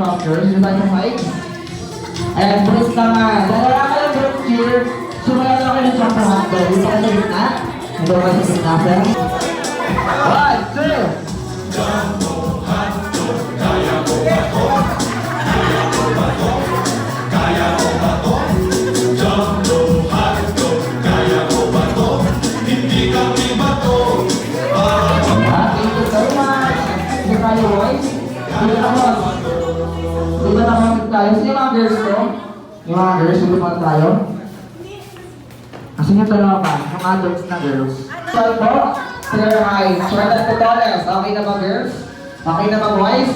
of girls. Dito tayo mic. Ayan, boys naman. Dalawa kayo girls here. Sumala na kayo ng jumper hotdog. Dito kayo sa gitna. Dito kayo sa gitna, sir. 1, 2. Diba naman tayo? Sino yung mga girls ko? Yung mga girls, diba tayo? Kasi yung dalawa pa, yung adults na girls. So po, sir ay shorter tutorials. Okay na ba girls? Okay na ba boys?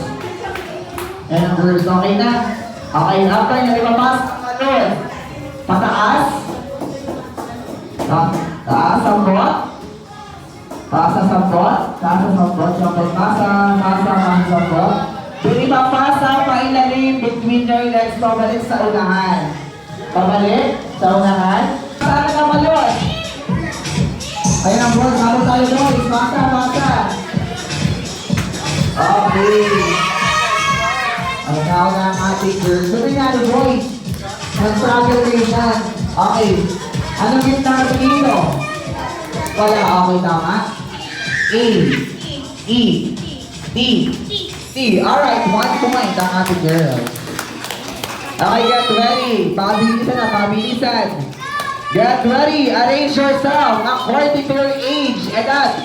Ayan ang girls, okay na? Okay na, after nyo ipapas ang ano? Pataas? Taas ang bot? Taas ang sambot? Taas ang sambot? Siyempre, pasa ang sambot? Hindi mapasa, pailalim between your legs, pabalik sa unahan. Pabalik sa unahan. Saan ka malot? Ayun ang boys, halo tayo boys. Pasa. Okay. Ang tao na ang ating girls. So nangyari boys, nag-struggle kayo dyan. Okay. Anong gitna na pinito? Wala, okay tama? T. Alright, 1 point ang ating girls. Okay, get ready. Pabilisan. Get ready. Arrange yourself according to your age. Edad.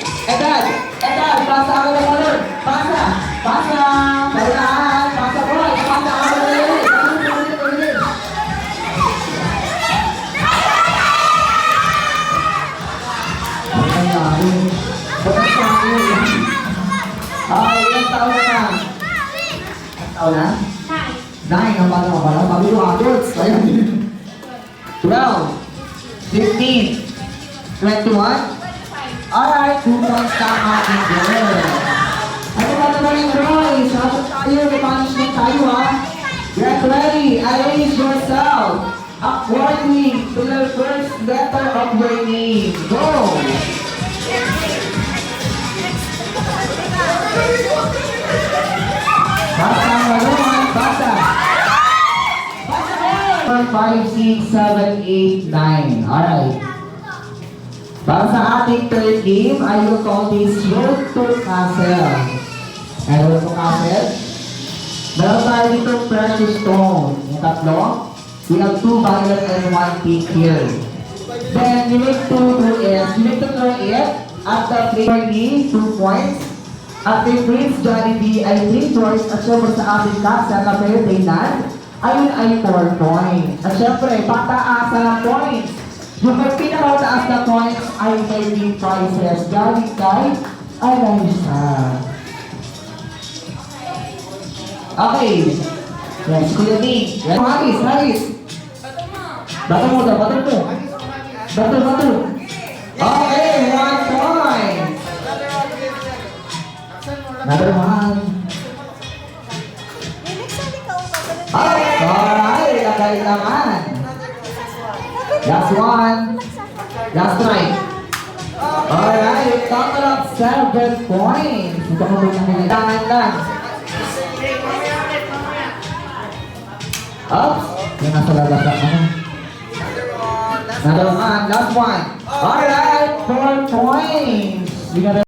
Pasa ako ng color. Pasa. Paunahan. Pasa boys. Pasa ako ng ulit. Ilang taon na? Ilang taon na? 9. Ang bata ka pala. Sabi ko adults. 12. 15. 21. Alright, 2 points na ang ating girl. Ano ba naman yung Roy? Sabot tayo. May punishment tayo ha. Get ready. Arrange yourself according to the first letter of your name. Go! Basa. 5, 6, 7, 8, 9. Alright. Para sa ating third game, I will call this Road to Castle. Road to Castle. Meron tayo dito precious stone. Yung tatlo. We have 2 violet and 1 pink here. Then, you need to throw it. At the free 2 points. At the Prince Jollibee ay 3 points. At syempre sa ating kasa na kayo Daynan, ayun ay 4 points. At syempre, pataasan ng points. Yung may pinakataas na points ay may big prizes. Galing kay Alaysa. Okay. Yes, Kuya Nick. Haris. Bato mo. Okay, 1 point. Another one. Alright, lagay naman. Last one. Last try. Alright, total of 7 points. Ito ko muna kailangan lang. Oops, yung nasa labas na ano. Another one, last one. Alright, 4 points.